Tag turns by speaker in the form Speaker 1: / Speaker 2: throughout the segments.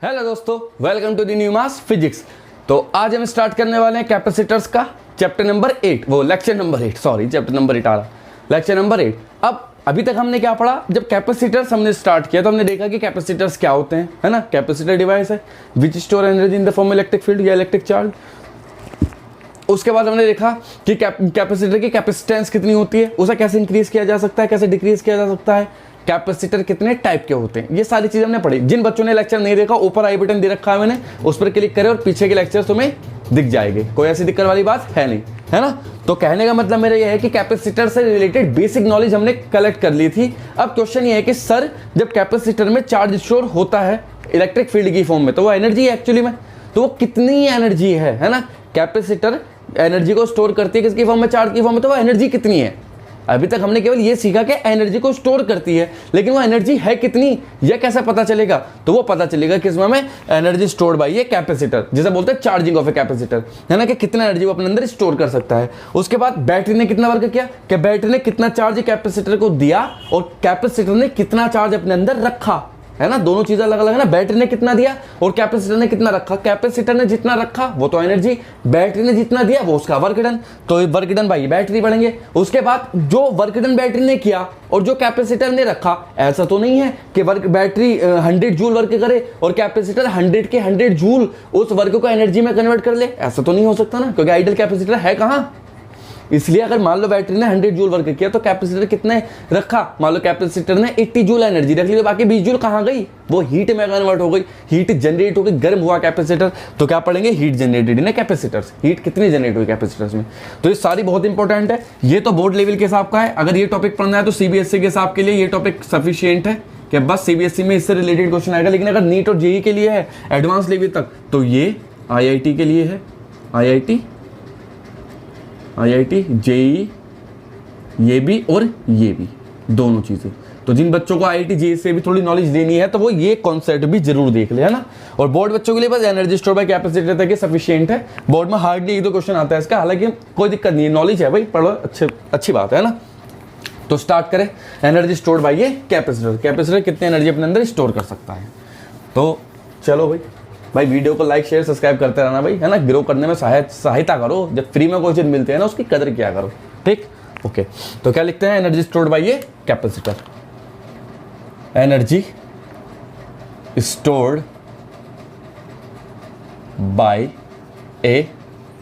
Speaker 1: Hello दोस्तों, welcome to the new mass physics. तो आज हम स्टार्ट करने वाले हैं कैपेसिटर्स का चैप्टर नंबर 8, वो lecture number 8, sorry chapter number 8 आ रहा, लेक्चर नंबर 8। अब अभी तक हमने क्या पढ़ा, जब कैपेसिटर्स हमने स्टार्ट किया तो हमने देखा कि कैपेसिटर्स क्या होते हैं, है ना। कैपेसिटर डिवाइस है विच store energy in the form electric field या इलेक्ट्रिक चार्ज। उसके बाद हमने देखा कि कैपेसिटर की कैपेसिटेंस कितनी होती है, उसे कैसे इंक्रीज किया जा सकता है, कैसे डिक्रीज किया जा सकता है, कैपेसिटर कितने टाइप के होते हैं, ये सारी चीजें हमने पढ़ी। जिन बच्चों ने लेक्चर नहीं देखा, ऊपर आई बटन दे रखा है मैंने, उस पर क्लिक करें और पीछे के लेक्चर तुम्हें दिख जाएंगे। कोई ऐसी दिक्कत वाली बात है नहीं, है ना। तो कहने का मतलब मेरा यह है कि कैपेसिटर से रिलेटेड बेसिक नॉलेज हमने कलेक्ट कर ली थी। अब क्वेश्चन ये है कि सर, जब कैपेसिटर में चार्ज स्टोर होता है इलेक्ट्रिक फील्ड की फॉर्म में, तो वो एनर्जी है एक्चुअली में, तो वो कितनी एनर्जी है ना। कैपेसिटर एनर्जी को स्टोर करती है किसकी फॉर्म में, चार्ज की फॉर्म में, तो वो एनर्जी कितनी है। अभी तक हमने केवल ये सीखा कि एनर्जी को स्टोर करती है, लेकिन वो एनर्जी है कितनी, यह कैसे पता चलेगा। तो वो पता चलेगा किसमें में, एनर्जी स्टोर्ड बाय ये कैपेसिटर, जिसे बोलते हैं चार्जिंग ऑफ ए कैपेसिटर, है ना, कि कितना एनर्जी वो अपने अंदर स्टोर कर सकता है। उसके बाद बैटरी ने कितना वर्क किया, कि बैटरी ने कितना चार्ज कैपेसिटर को दिया और कैपेसिटर ने कितना चार्ज अपने अंदर रखा, है ना। दोनों चीजें अलग अलग है ना। बैटरी ने कितना दिया और कैपेसिटर ने कितना रखा। कैपेसिटर ने जितना रखा वो तो एनर्जी, बैटरी ने जितना दिया वो उसका वर्क डन, तो वर्क डन भाई बैटरी बढ़ेंगे। उसके बाद जो वर्क डन बैटरी ने किया और जो कैपेसिटर ने रखा, ऐसा तो नहीं है कि बैटरी 100 जूल वर्क करे और कैपेसिटर 100 के 100 जूल उस वर्क को एनर्जी में कन्वर्ट कर ले, ऐसा तो नहीं हो सकता ना, क्योंकि आइडल कैपेसिटर है कहां। इसलिए अगर मान लो बैटरी ने 100 जूल वर्क किया तो कैपेसिटर कितने रखा, मान लो कैपेसिटर ने 80 जूल एनर्जी रख ली, तो बाकी 20 जूल कहां गई, वो हीट में कन्वर्ट हो गई, हीट जनरेट हो गई, गर्म हुआ कैपेसिटर। तो क्या पढ़ेंगे, heat generated in capacitors, heat कितनी जनरेट हुई कैपेसिटर्स में। तो ये सारी बहुत इंपॉर्टेंट है। ये तो बोर्ड लेवल के हिसाब का है, अगर ये टॉपिक पढ़ना है तो सीबीएसई के हिसाब के लिए ये टॉपिक सफिशियंट है कि बस सीबीएसई में इससे रिलेटेड क्वेश्चन आएगा। लेकिन अगर नीट और जेई के लिए है एडवांस लेवल तक, तो ये आईआईटी के लिए है, आईआईटी जेई, ये भी और ये भी, दोनों चीजें। तो जिन बच्चों को आईआईटी जेई से भी थोड़ी नॉलेज देनी है तो वो ये कॉन्सेप्ट भी जरूर देख ले, है ना। और बोर्ड बच्चों के लिए बस एनर्जी स्टोर बाय कैपेसिटर तक सफिशिएंट है। बोर्ड में हार्डली 1-2 क्वेश्चन आता है इसका, हालांकि कोई दिक्कत नहीं है, नॉलेज है भाई, पढ़ो, अच्छी बात है ना। तो स्टार्ट करें, एनर्जी स्टोर बाय ये कैपेसिटर। कैपेसिटर कितनी एनर्जी अपने अंदर स्टोर कर सकता है। तो चलो भाई वीडियो को लाइक शेयर सब्सक्राइब करते रहना भाई, है ना। ग्रो करने में सहायता करो, जब फ्री में कोई चीज मिलती है ना उसकी कदर किया करो, ठीक। ओके, तो क्या लिखते हैं, एनर्जी स्टोर्ड बाय ये capacitor. Energy stored bye a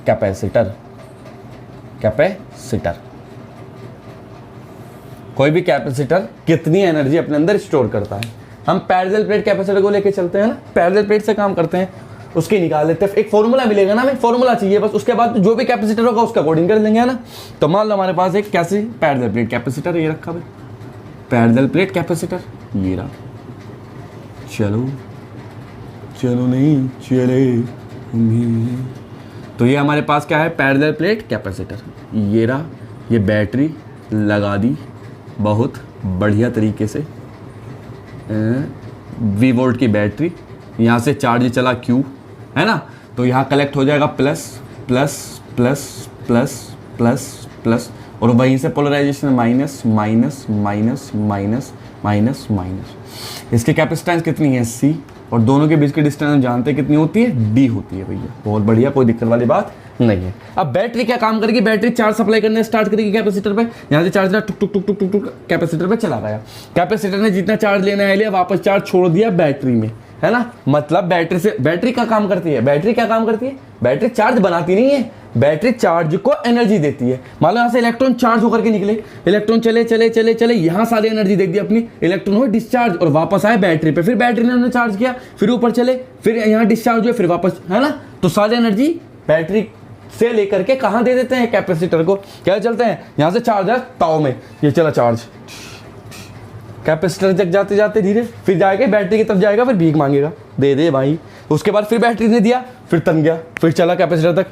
Speaker 1: capacitor. कोई भी कैपेसिटर कितनी एनर्जी अपने अंदर स्टोर करता है। हम पैरेलल प्लेट कैपेसिटर को लेके चलते हैं ना, पैरेलल प्लेट से काम करते हैं, उसकी निकाल लेते हैं। एक फॉर्मूला मिलेगा ना, हमें फॉर्मूला चाहिए बस, उसके बाद जो भी कैपेसिटर होगा उसका कोडिंग कर लेंगे, है ना। तो मान लो हमारे पास एक कैसे पैरेलल प्लेट कैपेसिटर ये रखा भाई, पैरेलल प्लेट कैपेसिटर ये रहा। चलो नहीं चले, तो ये हमारे पास क्या है, पैरेलल प्लेट कैपेसिटर ये रहा। ये बैटरी लगा दी बहुत बढ़िया तरीके से, V वोल्ट की बैटरी, यहाँ से चार्ज चला Q, है ना। तो यहाँ कलेक्ट हो जाएगा plus plus plus plus plus plus, और वहीं से polarization minus minus minus minus minus minus. इसकी कैपेसिटेंस कितनी है, C, और दोनों के बीच की डिस्टेंस जानते हैं कितनी होती है, D होती है भैया। बहुत बढ़िया, कोई दिक्कत वाली बात नहीं है। अब बैटरी क्या काम करेगी, बैटरी चार्ज सप्लाई करने स्टार्ट करेगी कैपेसिटर पे। यहाँ से चार्ज टुक टुक टुक टुक टुक टुक कैपेसिटर पे चला गया। कैपेसिटर ने जितना चार्ज लेना है लिया, वापस चार्ज छोड़ दिया बैटरी में, है ना। मतलब बैटरी का काम करती है, बैटरी क्या काम करती है, बैटरी चार्ज बनाती नहीं है, बैटरी चार्ज को एनर्जी देती है। मान लो यहाँ से इलेक्ट्रॉन चार्ज होकर के निकले, इलेक्ट्रॉन चले चले चले चले, यहाँ सारी एनर्जी दे दी अपनी, इलेक्ट्रॉन हुए डिस्चार्ज और वापस आए बैटरी पे, फिर बैटरी ने उन्हें चार्ज किया, फिर ऊपर चले, फिर यहाँ डिस्चार्ज हुए, फिर वापस, है ना। तो सारी एनर्जी बैटरी से लेकर के कहाँ दे देते हैं, कैपेसिटर को। क्या चलते हैं, यहाँ से चार्ज है ताव में, ये चला चार्ज, कैपेसिटर जग जाते जाते धीरे, फिर जाएगा बैटरी की तरफ जाएगा, फिर भीख मांगेगा, दे भाई। उसके बाद फिर बैटरी ने दिया, फिर तन गया, फिर चला कैपेसिटर तक,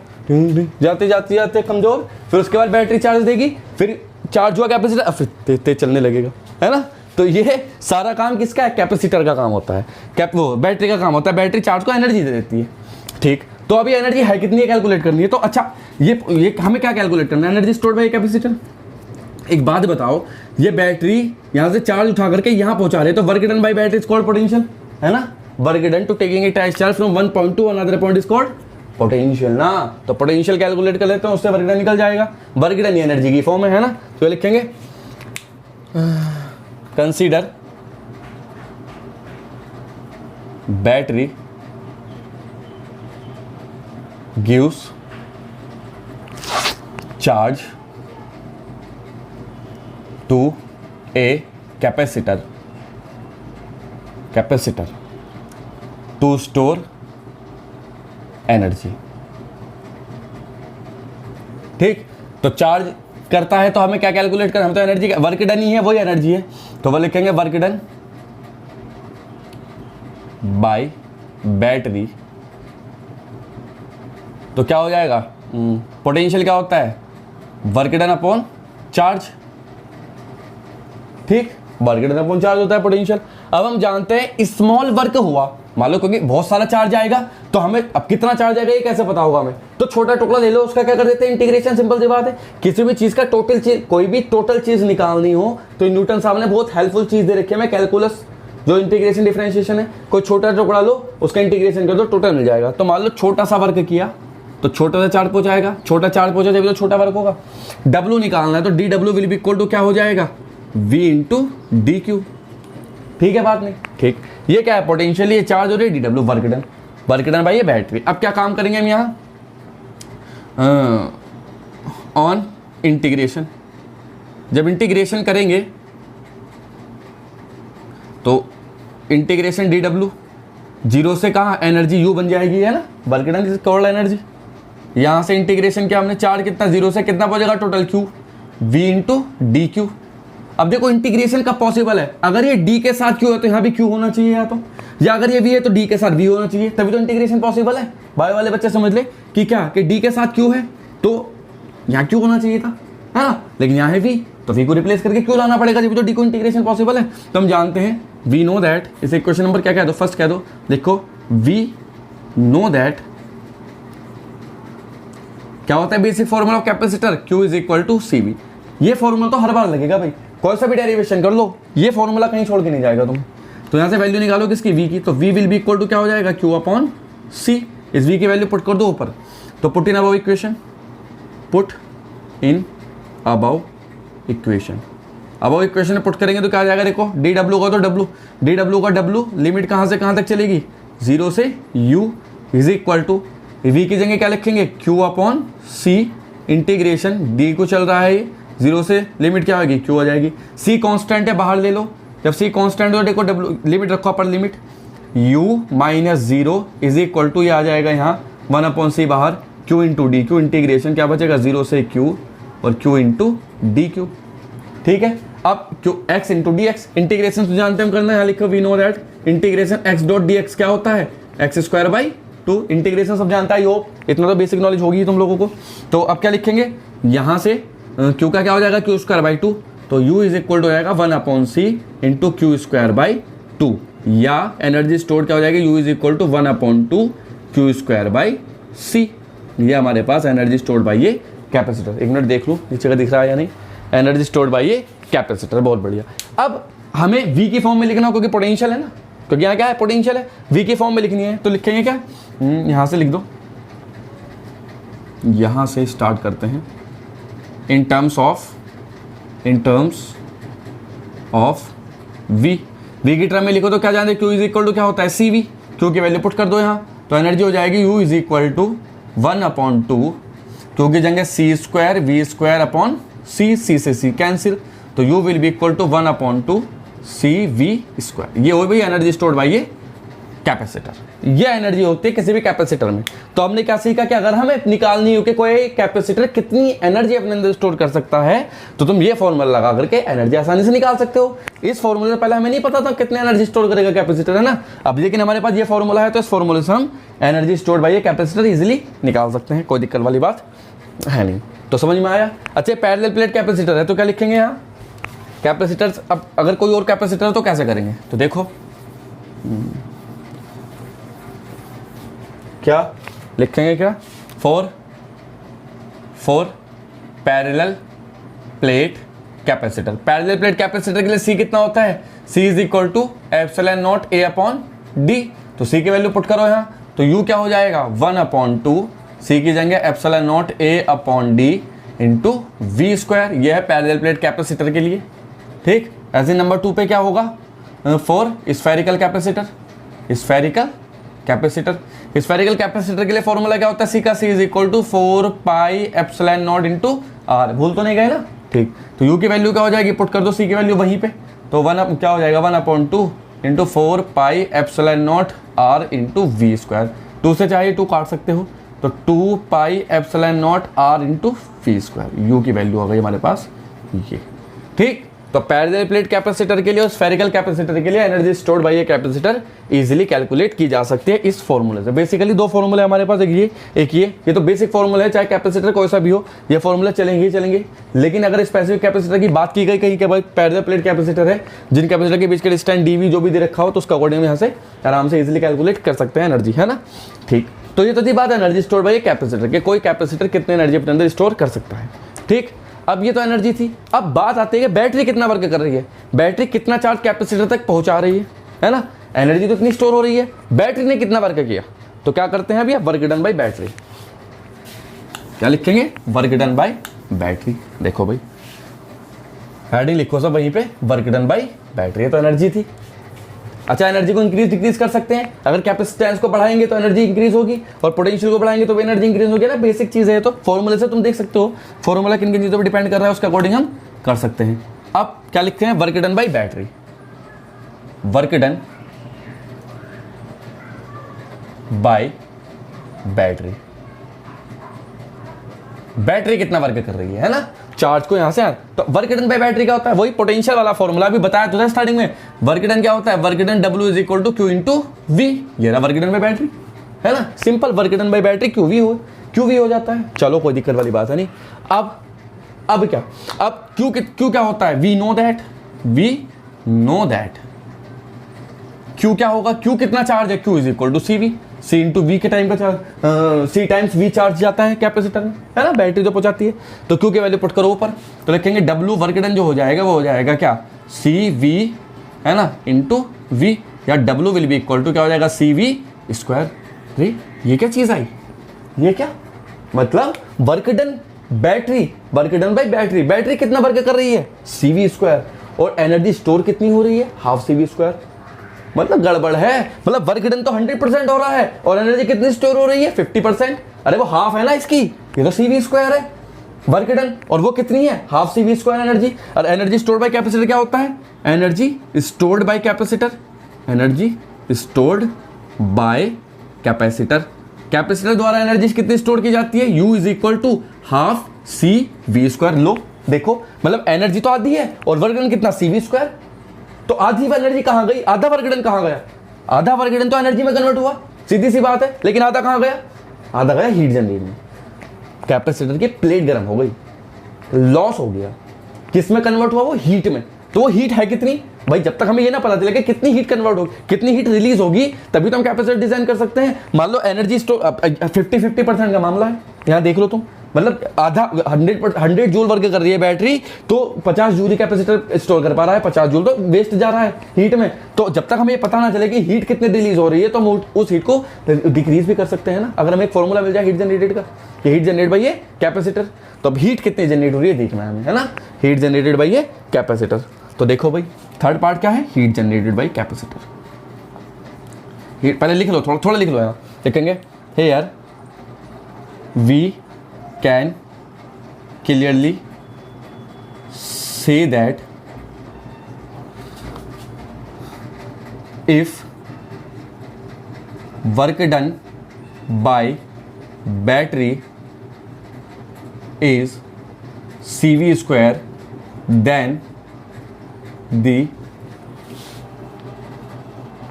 Speaker 1: जाते जाते जाते कमजोर, फिर उसके बाद बैटरी चार्ज देगी, फिर चार्ज हुआ कैपेसिटर, फिर तेज चलने लगेगा, है ना। तो ये सारा काम किसका है, कैपेसिटर का काम होता है, वो बैटरी का काम होता है। बैटरी चार्ज को एनर्जी दे देती है, ठीक। तो अभी एनर्जी है कितनी है कैलकुलेट करनी है। तो अच्छा, ये हमें क्या कैलकुलेट करना है, एनर्जी स्टोर्ड बाय कैपेसिटर। एक बात बताओ, ये बैटरी यहाँ से चार्ज उठा करके यहाँ पहुंचा रहे, तो work done by battery is called potential, है ना। Work done to taking a charge from one point to another point is called potential ना। तो पोटेंशियल कैलकुलेट कर लेते हैं, उससे वर्क डन निकल जाएगा। वर्क डन ये एनर्जी की फॉर्म है ना। तो लिखेंगे consider battery gives charge to a capacitor to store energy. ठीक, तो चार्ज करता है तो हमें क्या कैलकुलेट करना, हम तो एनर्जी वर्क डन ही है, वही एनर्जी है। तो वो लिखेंगे वर्क डन बाय बैटरी। तो क्या हो जाएगा, पोटेंशियल क्या होता है, वर्क डन अपॉन चार्ज। ठीक, वर्क डन अपॉन चार्ज होता है पोटेंशियल। अब हम जानते हैं स्मॉल वर्क हुआ, मान लो क्योंकि बहुत सारा चार्ज आएगा तो हमें अब कितना चार्ज आएगा ये कैसे पता होगा हमें, तो छोटा टुकड़ा ले लो, उसका क्या कर देते हैं इंटीग्रेशन। सिंपल सी बात है, किसी भी चीज का टोटल चीज, कोई भी टोटल चीज निकालनी हो तो न्यूटन साहब ने बहुत हेल्पफुल चीज दे रखी है, मैं कैलकुलस जो इंटीग्रेशन डिफरेंशिएशन है, कोई छोटा टुकड़ा लो उसका इंटीग्रेशन कर दो, टोटल मिल जाएगा। तो मान लो छोटा सा वर्क किया तो छोटा सा चार्ज पहुंचाएगा, छोटा चार्ज पहुंचा जब तो छोटा वर्क होगा। डब्ल्यू निकालना है तो d W will be equal to क्या हो जाएगा, वी इंटू डी क्यू। ठीक है बात नहीं, ठीक, ये क्या है पोटेंशियल, ये चार्ज हो रही है, डी डब्ल्यू वर्क डन भाई ये बैटरी। अब क्या काम करेंगे हम यहाँ ऑन इंटीग्रेशन, जब इंटीग्रेशन करेंगे तो इंटीग्रेशन डी डब्ल्यू जीरो से कहाँ एनर्जी यू बन जाएगी, है ना, वर्क डन कवर्ड एनर्जी। यहाँ से इंटीग्रेशन किया हमने, चार्ज कितना जीरो से कितना पहुंचेगा total Q, V into d Q. अब देखो इंटीग्रेशन का पॉसिबल है, अगर ये d के साथ q है तो यहाँ भी q होना चाहिए, या तो या अगर ये v है तो d के साथ v होना चाहिए, तभी तो इंटीग्रेशन पॉसिबल है। बायो वाले बच्चे समझ ले कि क्या कि d के साथ q है तो यहाँ q होना चाहिए था, है ना, लेकिन यहाँ है v, तो v को रिप्लेस करके q लाना पड़ेगा जब तो d को इंटीग्रेशन पॉसिबल है। तो हम जानते हैं वी नो दैट, इसे क्वेश्चन नंबर क्या कह दो, फर्स्ट कह दो, देखो वी नो दैट क्या होता है basic formula of capacitor, q is equal to C V. ये फॉर्मूला तो हर बार लगेगा भाई, कोई सा भी डेरिवेशन कर लो, ये फॉर्मूला कहीं छोड़ के नहीं जाएगा तुम। तो यहाँ से वैल्यू निकालो किसकी, v की, तो v will be equal to क्या हो जाएगा, q अपॉन c। इस v की वैल्यू पुट कर दो ऊपर, तो put in above equation, put in above equation. Above equation में पुट करेंगे तो क्या आ जाएगा, देखो डी डब्ल्यू का तो डब्ल्यू, डी डब्ल्यू का डब्ल्यू लिमिट कहाँ से कहाँ तक चलेगी, 0 से u is equal to v की जगह क्या लिखेंगे, q upon c integration d को चल रहा है 0 से लिमिट क्या होगी, q आ जाएगी। c कांस्टेंट है, बाहर ले लो, जब c कांस्टेंट हो देखो w लिमिट रखो upper limit, u minus 0 is equal to ये आ जाएगा यहाँ 1 अपॉन सी बाहर, q into d Q, integration क्या बचेगा 0 से q और q इंटू डी क्यू। ठीक है, अब q x into d x, integration तो जानते हम करना है, यहाँ लिखो we know that integration x dot d x क्या होता है, x square by two. Integration सब जानता है, यो इतना तो बेसिक नॉलेज होगी तुम लोगों को। तो अब क्या लिखेंगे यहाँ से q का क्या हो जाएगा, क्यू स्क्वायर बाई टू, तो u इज इक्वल टू हो जाएगा 1 upon C into Q square by two, या एनर्जी स्टोर क्या हो जाएगी, u is equal to 1 upon two Q square by C. ये हमारे पास एनर्जी स्टोर्ड बाई ये कैपेसिटर। एक मिनट देख लूँ नीचे का दिख रहा है या नहीं, एनर्जी स्टोर्ड बाई ये कैपेसिटर, बहुत बढ़िया। अब हमें v की फॉर्म में लिखना हो क्योंकि पोटेंशियल है ना, क्योंकि यहाँ क्या है पोटेंशियल है, v की फॉर्म में लिखनी है तो लिखेंगे क्या, यहाँ से लिख दो, यहाँ से स्टार्ट करते हैं, इन टर्म्स ऑफ v की टर्म में लिखो तो क्या जानते q इज इक्वल टू क्या होता है सी वी, q की वैल्यू पुट कर दो यहाँ, तो एनर्जी हो जाएगी u is equal to 1 upon two, क्योंकि जगह C square V square upon C, C से सी कैंसिल, तो u will be equal to 1 upon two C V square. ये हो गई एनर्जी स्टोर्ड बाय ये कैपेसिटर, ये एनर्जी होती है किसी भी कैपेसिटर में। तो हमने क्या सीखा कि अगर हमें निकालनी हो कि कोई कैपेसिटर कितनी एनर्जी अपने अंदर स्टोर कर सकता है, तो तुम ये फॉर्मूला लगा करके एनर्जी आसानी से निकाल सकते हो। इस फॉर्मूले से पहले हमें नहीं पता था कितने एनर्जी स्टोर करेगा कैपेसिटर, है ना। अब लेकिन हमारे पास ये फॉर्मूला है, तो इस फॉर्मूले से हम एनर्जी स्टोर बाय ये कैपेसिटर इजिली निकाल सकते हैं, कोई दिक्कत वाली बात है नहीं। तो समझ में आया। अच्छा, पैरेलल प्लेट कैपेसिटर है तो क्या लिखेंगे यहाँ कैपेसिटर। अब अगर कोई और कैपेसिटर है तो कैसे करेंगे, तो देखो क्या लिखेंगे, क्या for parallel plate capacitor. Parallel plate capacitor के लिए सी कितना होता है, C is equal to epsilon naught A upon D. तो सी की वैल्यू पुट करो यहाँ, तो यू क्या हो जाएगा 1/2 सी की जगह epsilon nought A/d into V square. यह है पैरेलल प्लेट कैपेसिटर के लिए, ठीक। ऐसे नंबर 2 पे क्या होगा for spherical capacitor. Spherical capacitor, spherical capacitor के लिए फॉर्मूला क्या होता है, सी का C is equal to 4πε0 into R. भूल तो नहीं गए ना, ठीक। तो यू की वैल्यू क्या हो जाएगी, पुट कर दो सी की वैल्यू वहीं पे, तो क्या हो जाएगा 1/2 into 4πε0 R into V square. 2 से चाहे 2 काट सकते हो, तो 2πε0 R into V square. U की वैल्यू हो गई हमारे पास ये, ठीक। तो पैरेलल प्लेट कैपेसिटर के लिए और स्फेरिकल कैपेसिटर के लिए energy stored bye a capacitor easily calculate की जा सकती है इस फॉर्मूले से। बेसिकली 2 फॉर्मूले हमारे पास, एक ये तो बेसिक फॉर्मूला है, चाहे कैपेसिटर कोई सा भी हो ये फॉर्मूला चलेंगे ही चलेंगे। लेकिन अगर स्पेसिफिक कैपेसिटर की बात की गई कहीं के भाई पैरेलल प्लेट कैपेसिटर है, जिन कैपेसिटर के बीच के डिस्टेंस डीवी जो भी दे रखा हो, तो उसका अकॉर्डिंग यहाँ से आराम से इजिली कैलकुलेट कर सकते हैं एनर्जी, है ना, ठीक। तो ये तो थी बात energy store bye a capacitor के, कोई कैपेसिटर कितने एनर्जी अपने अंदर स्टोर कर सकता है, ठीक। अब ये तो एनर्जी थी। अब बात आती है कि बैटरी कितना वर्क कर रही है, बैटरी कितना चार्ज कैपेसिटर तक पहुंचा रही है ना। एनर्जी तो इतनी स्टोर हो रही है, बैटरी ने कितना वर्क किया, तो क्या करते हैं अभी वर्क डन बाय बैटरी। क्या लिखेंगे, वर्क डन बाय बैटरी। देखो भाई हेडिंग लिखो सब वहीं पे, वर्क डन बाय बैटरी। तो एनर्जी थी। अच्छा, एनर्जी को इंक्रीज डिक्रीज कर सकते हैं, अगर कैपेसिटेंस को बढ़ाएंगे तो एनर्जी इंक्रीज होगी, और पोटेंशियल को बढ़ाएंगे तो एनर्जी इंक्रीज होगी ना, बेसिक चीज है। तो फॉर्मूले से तुम देख सकते हो, फॉर्मूला किन किन चीजों पर डिपेंड कर रहा है, उसके अकॉर्डिंग हम कर सकते हैं। अब क्या लिखते हैं, work done by battery. Work done by battery, battery कितना वर्क कर रही है ना, चार्ज को यहां से तो वर्क डन बाय बैटरी क्या होता है, वही पोटेंशियल वाला फॉर्मूला भी बताया तो था स्टार्टिंग में। वर्क डन क्या होता है, work done W is equal to Q into V. ये रहा वर्क डन बाय बैटरी, है ना, simple. Work done by battery QV हो जाता है, चलो कोई दिक्कत वाली बात है नहीं। अब क्या, अब Q क्या होता है, वी नो दैट Q क्या होगा, Q कितना चार्ज है, Q is equal to CV। C into V के टाइम का charge, C times V charge जाता है कैपेसिटर में, है ना, बैटरी जो पहुंचाती है। तो Q की वैल्यू पुट करो ऊपर, तो लिखेंगे W वर्क डन जो हो जाएगा वो हो जाएगा क्या, CV, है ना, इंटू V, या W will be equal to क्या हो जाएगा, CV स्क्वायर। अरे ये क्या चीज आई, ये क्या मतलब, work done battery, work done by battery, battery कितना वर्क कर रही है, CV स्क्वायर, और एनर्जी स्टोर कितनी हो रही है, हाफ CV स्क्वायर। मतलब गड़बड़ है, मतलब वर्क डन तो 100% हो रहा है, और एनर्जी कितनी स्टोर हो रही है, 50%। अरे वो हाफ है ना इसकी, ये तो CV स्क्वायर है वर्क डन, और वो कितनी है, हाफ CV स्क्वायर एनर्जी। और एनर्जी स्टोर्ड बाय कैपेसिटर क्या होता है, energy stored by capacitor, energy stored by capacitor. Capacitor द्वारा एनर्जी कितनी स्टोर की जाती है, U is equal to half CV square. लो देखो, मतलब एनर्जी तो आधी है और वर्क डन कितना, CV स्क्वायर। तो आधी एनर्जी कहां गई, आधा वर्क डन कहां गया, आधा वर्क डन तो एनर्जी में कन्वर्ट हुआ, सीधी सी बात है। लेकिन आधा कहां गया, आधा गया हीट जनरेट में, कैपेसिटर की प्लेट गर्म हो गई, लॉस हो गया। किस में कन्वर्ट हुआ, वो हीट में। तो वो हीट है कितनी भाई, जब तक हमें ये ना पता चले कि कितनी हीट कन्वर्ट होगी, कितनी हीट रिलीज होगी, तभी तो हम कैपेसिटर डिजाइन कर सकते हैं। मान लो एनर्जी स्टोर 50% का मामला है, यहां देख लो तुम, मतलब आधा 100 जूल वर्क कर रही है बैटरी, तो 50 जूल कैपेसिटर स्टोर कर पा रहा है, 50 जूल तो वेस्ट जा रहा है हीट में। तो जब तक हमें पता ना चले कि हीट कितने रिलीज हो रही है, तो हम उस हीट को डिक्रीज भी कर सकते हैं ना। अगर हमें एक फॉर्मूला मिल जाए हीट जनरेटेड का, कि हीट जनरेट बाय ये कैपेसिटर, तो अब हीट कितनी जनरेट हो रही है देखना है हमें, है ना, हीट जनरेटेड बाय ये कैपेसिटर। तो देखो भाई थर्ड पार्ट क्या है, heat generated by capacitor. Heat पहले लिख लो, थोड़ा लिख लो यहाँ, लिखेंगे हे यार, we can clearly say that if work done by battery is CV square, then the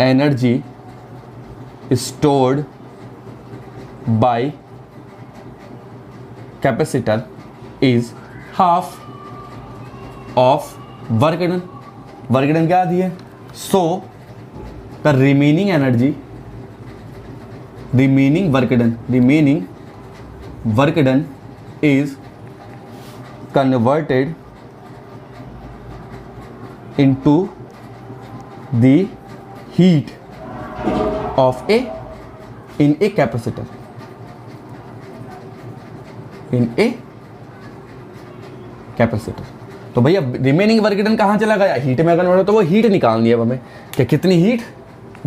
Speaker 1: energy stored by capacitor is half of work done. Work done क्या आती है, so the remaining energy, remaining work done is converted into the heat of A in a capacitor, in a capacitor. तो भैया remaining work done कहाँ चला गया, heat में convert हो, तो वो हीट निकालनी है अब हमें कि कितनी हीट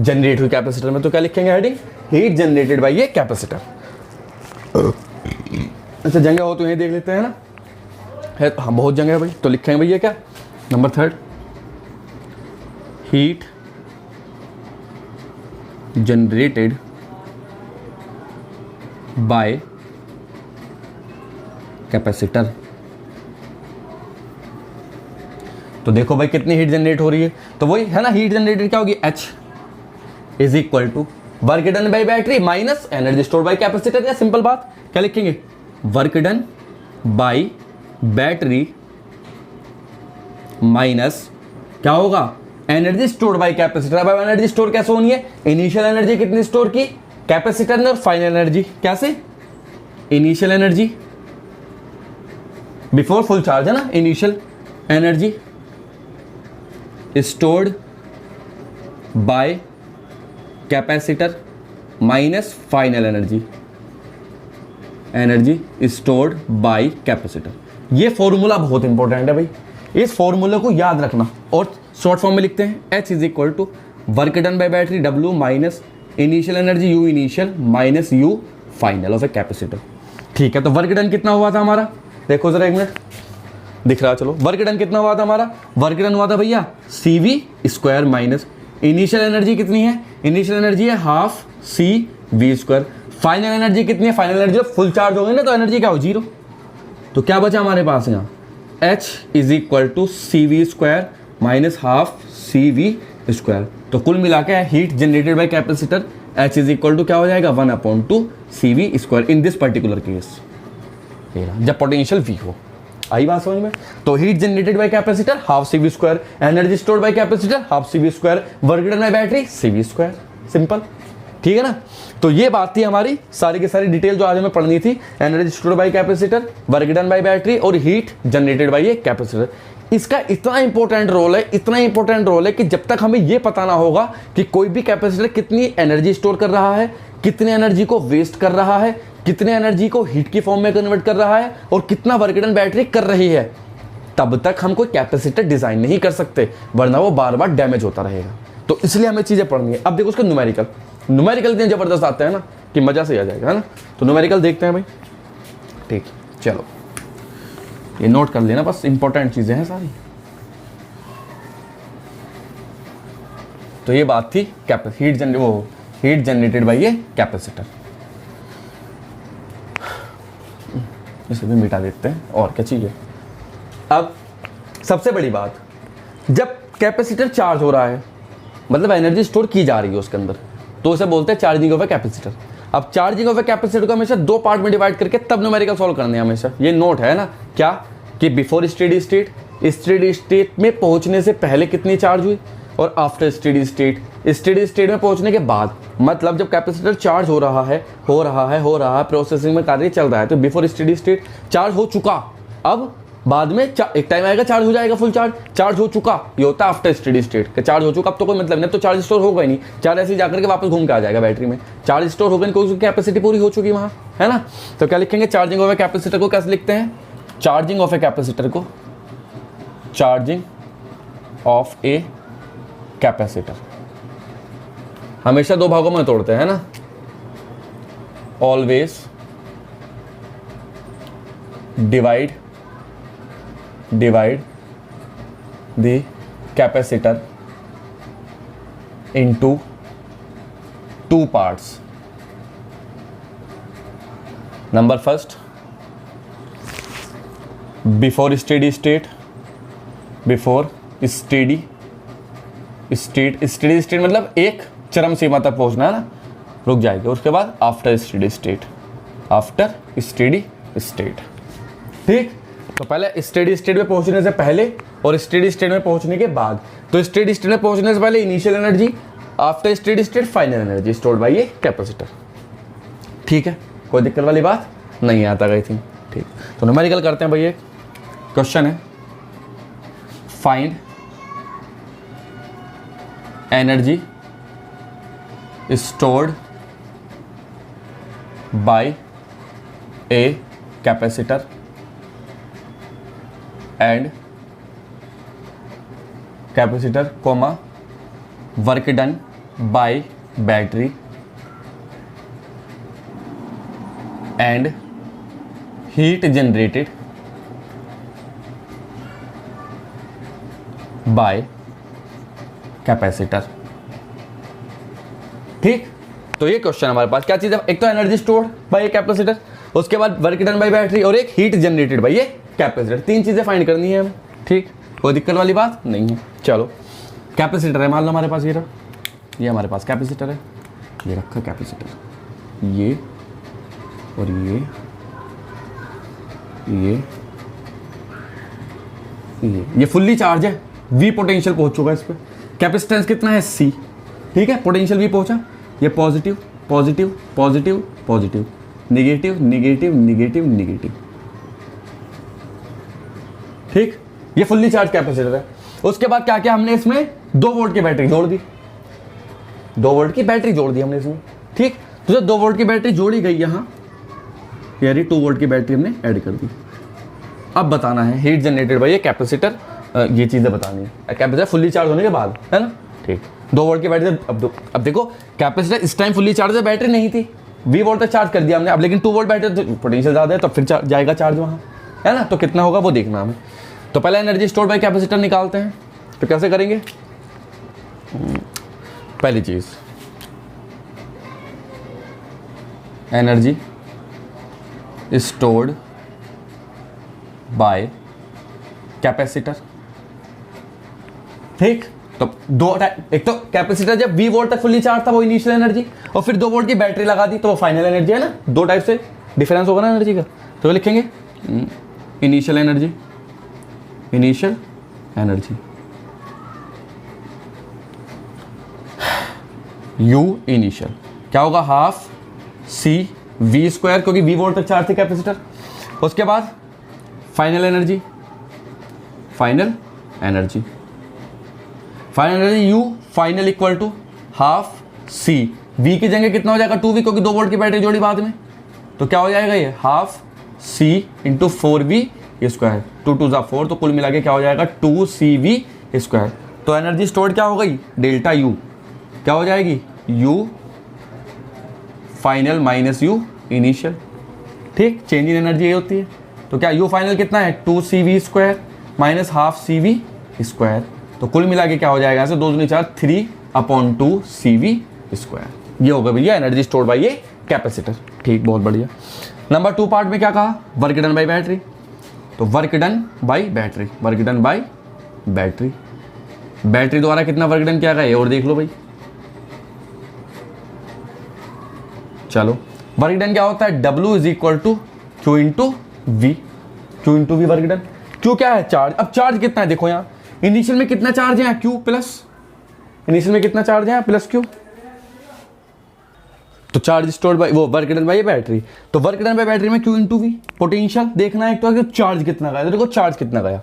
Speaker 1: जनरेट हुई कैपेसिटर में। तो क्या लिखेंगे हेडिंग, हीट जनरेटेड बाय ये कैपेसिटर। अच्छा जगह हो तो यही देख लेते हैं ना, है हाँ बहुत जगह है भाई। तो लिखेंगे भैया क्या, number 3 heat generated by capacitor. तो देखो भाई कितनी हीट जनरेट हो रही है, तो वही है ना, हीट जनरेटेड क्या होगी, H is equal to work done by battery minus energy stored by capacitor. या सिंपल बात क्या लिखेंगे, work done by battery minus क्या होगा, एनर्जी स्टोर्ड बाय कैपेसिटर। अब एनर्जी स्टोर कैसे होनी है, इनिशियल एनर्जी कितनी स्टोर की कैपेसिटर ने, और फाइनल एनर्जी कैसे, initial energy before full charge है ना, initial energy stored by capacitor minus final energy, energy stored by capacitor. ये फॉर्मूला बहुत इंपॉर्टेंट है भाई, इस फॉर्मूले को याद रखना। और शॉर्ट फॉर्म में लिखते हैं H is equal to work done by battery W minus initial energy U initial minus U final of a capacitor. ठीक है, तो वर्क डन कितना हुआ था हमारा, देखो जरा एक मिनट दिख रहा, चलो वर्क डन कितना हुआ था हमारा, वर्क डन हुआ था भैया CV square minus initial energy कितनी है, इनिशियल एनर्जी है half CV square, final energy कितनी है, फाइनल एनर्जी जब फुल चार्ज हो गई ना तो एनर्जी क्या हो, 0। तो क्या बचा हमारे पास यहाँ, H is equal to CV square minus half CV square. तो कुल मिला के heat generated by capacitor H is equal to क्या हो जाएगा, 1/2 CV square in this particular case, जब पोटेंशियल V हो। आई बात समझ में। तो heat generated by capacitor half CV square, energy stored by capacitor half CV square, work done by battery CV square, simple. ठीक है ना, तो ये बात थी हमारी सारी की सारी डिटेल जो आज हमें पढ़नी थी, energy stored by capacitor, work done by battery और हीट जनरेटेड बाय ये कैपेसिटर। इसका इतना इंपॉर्टेंट रोल है, इतना इंपॉर्टेंट रोल है कि जब तक हमें ये पता ना होगा कि कोई भी कैपेसिटर कितनी एनर्जी स्टोर कर रहा है, कितने एनर्जी को वेस्ट कर रहा है, कितने एनर्जी को हीट की फॉर्म में कन्वर्ट कर रहा है और कितना वर्क डन बैटरी कर रही है, तब तक हम कोई कैपेसिटर डिजाइन नहीं कर सकते, वरना वो बार बार डैमेज होता रहेगा। तो इसलिए हमें चीजें पढ़नी है। अब देखो उसका न्यूमेरिकल इतने जबरदस्त आते हैं ना कि मजा से आ जाएगा, है ना। तो न्यूमेरिकल देखते हैं भाई, ठीक, चलो ये नोट कर लेना, बस इंपॉर्टेंट चीजें हैं सारी। तो ये बात थी हीट जनरेटेड बाय ये कैपेसिटर। इसे भी मिटा देते हैं, और क्या चाहिए। अब सबसे बड़ी बात, जब कैपेसिटर चार्ज हो रहा है, मतलब एनर्जी स्टोर की जा रही है उसके अंदर, तो उसे बोलते हैं चार्जिंग ऑफ ए कैपेसिटर। अब चार्जिंग ऑफ ए कैपेसिटर को हमेशा 2 पार्ट में डिवाइड करके तब न्यूमेरिकल सॉल्व करने हैं हमेशा। ये नोट है ना, क्या कि बिफोर स्टेडी स्टेट में पहुंचने से पहले कितनी चार्ज हुई और आफ्टर स्टेडी स्टेट में पहुंचने के बाद, मतलब जब कैपेसिटर चार्ज हो रहा है प्रोसेसिंग में कार्य चल रहा है, तो बिफोर स्टेडी स्टेट चार्ज हो चुका, अब बाद में एक टाइम आएगा चार्ज हो जाएगा फुल चार्ज हो चुका, ये होता है आफ्टर स्टेडी स्टेट। चार्ज हो चुका अब तो कोई मतलब नहीं, तो चार्ज स्टोर होगा ही नहीं, चार्ज ऐसे ही जाकर के वापस घूम के आ जाएगा बैटरी में, चार्ज स्टोर होगा नहीं क्योंकि कैपेसिटी पूरी हो चुकी वहाँ, है ना। तो क्या लिखेंगे, चार्जिंग ऑफ ए कैपेसिटर को कैसे लिखते हैं, चार्जिंग ऑफ ए कैपेसिटर को चार्जिंग ऑफ ए कैपेसिटर हमेशा 2 भागों में तोड़ते हैं ना, always divide the capacitor into 2 parts. Number first, before steady state मतलब एक चरम सीमा तक पहुंचना है ना, रुक जाएगी। उसके बाद आफ्टर स्टेडी स्टेट, ठीक। तो पहले स्टेडी स्टेट में पहुंचने से पहले और स्टेडी स्टेट में पहुंचने के बाद। तो स्टेडी स्टेट में पहुंचने से पहले initial energy, after steady state final energy stored by ये कैपेसिटर, ठीक है। कोई दिक्कत वाली बात नहीं आता गई थी, ठीक। तो न्यूमेरिकल करते हैं भाई। एक क्वेश्चन है, find energy stored by a capacitor and capacitor comma work done by battery and heat generated by capacitor. ठीक, तो ये क्वेश्चन हमारे पास क्या चीज है, एक तो energy stored bye a capacitor, उसके बाद वर्क डन बाय बैटरी और एक हीट जनरेटेड बाय ये कैपेसिटर। तीन चीजें फाइंड करनी है हमें। ठीक, कोई दिक्कत वाली बात नहीं है। चलो, कैपेसिटर है मान लो हमारे पास, ये हमारे पास कैपेसिटर है, ये रखा कैपेसिटर, ये और ये फुल्ली चार्ज है, वी पोटेंशियल पहुंच चुका है इस पे। कैपेसिटेंस कितना है C, ठीक है, पोटेंशियल भी पहुंचा, ये positive positive positive positive, negative negative negative negative. ठीक, ये फुल्ली चार्ज कैपेसिटर है। उसके बाद क्या क्या हमने इसमें 2 वोल्ट की बैटरी जोड़ दी, 2 वोल्ट की बैटरी जोड़ दी हमने इसमें। ठीक, तो जब 2 वोल्ट की बैटरी जोड़ी गई यहां, यानी 2 वोल्ट की बैटरी हमने ऐड कर दी। अब बताना है हीट जनरेटेड बाय ये कैपेसिटर, ये चीजें बतानी है कैपेसिटर फुल्ली चार्ज होने के बाद, है ना। ठीक, 2 वोल्ट की बैटरी, अब देखो कैपेसिटर इस टाइम फुल्ली चार्ज है, बैटरी नहीं थी, 20 वोल्ट तक चार्ज कर दिया हमने। अब लेकिन 2 वोल्ट बैटरी तो पोटेंशियल ज्यादा है, तो फिर जाएगा चार्ज वहां, है ना। तो कितना होगा वो देखना हमें। तो पहले एनर्जी स्टोर्ड बाय कैपेसिटर निकालते हैं। तो कैसे करेंगे, पहली चीज एनर्जी स्टोर्ड बाय कैपेसिटर। ठीक, तो एक तो कैपेसिटर जब 20 वोल्ट तक फुल्ली चार्ज था वो इनिशियल एनर्जी, और फिर 2 वोल्ट की बैटरी लगा दी तो वो फाइनल एनर्जी है ना। 2 टाइप से डिफरेंस होगा ना एनर्जी का। तो लिखेंगे initial energy, initial energy U initial क्या होगा, हाफ C V स्क्वायर, क्योंकि 20 वोल्ट तक चार्ज थी कैपेसिटर। उसके बाद final energy, final energy, final energy U final equal to half C, V की जगह कितना हो जाएगा 2V, क्योंकि 2 वोल्ट की बैटरी जोड़ी बाद में, तो क्या हो जाएगा ये half C into 4V square, 2 2 4, तो कुल मिला के क्या हो जाएगा 2CV स्क्वायर। तो एनर्जी स्टोर्ड क्या हो गई, डेल्टा U क्या हो जाएगी, U final minus U initial. ठीक, चेंज इन एनर्जी ये होती है। तो क्या U फाइनल कितना है 2CV square minus half CV square, तो कुल मिला के क्या हो जाएगा, ऐसे 2 दूनी 4, 3/2CV स्क्वायर। ये होगा भैया एनर्जी स्टोर्ड बाय ये कैपेसिटर। ठीक, बहुत बढ़िया। नंबर 2 पार्ट में क्या कहा, वर्क डन बाय बैटरी। तो work done by battery, work done by battery, battery द्वारा कितना वर्क डन किया गया और देख लो भाई। चलो, वर्क डन क्या होता है, W is equal to Q into V, Q into V work done. Q क्या है, चार्ज। अब चार्ज कितना है देखो, यहाँ इनिशियल में कितना चार्ज है, Q प्लस, इनिशियल में कितना चार्ज है प्लस Q, तो चार्ज स्टोर्ड बाय वो वर्क डन बाय बैटरी। तो वर्क डन बाय बैटरी में Q इंटू V, पोटेंशियल देखना है एक तो चार्ज कितना गया। तो देखो चार्ज कितना गया,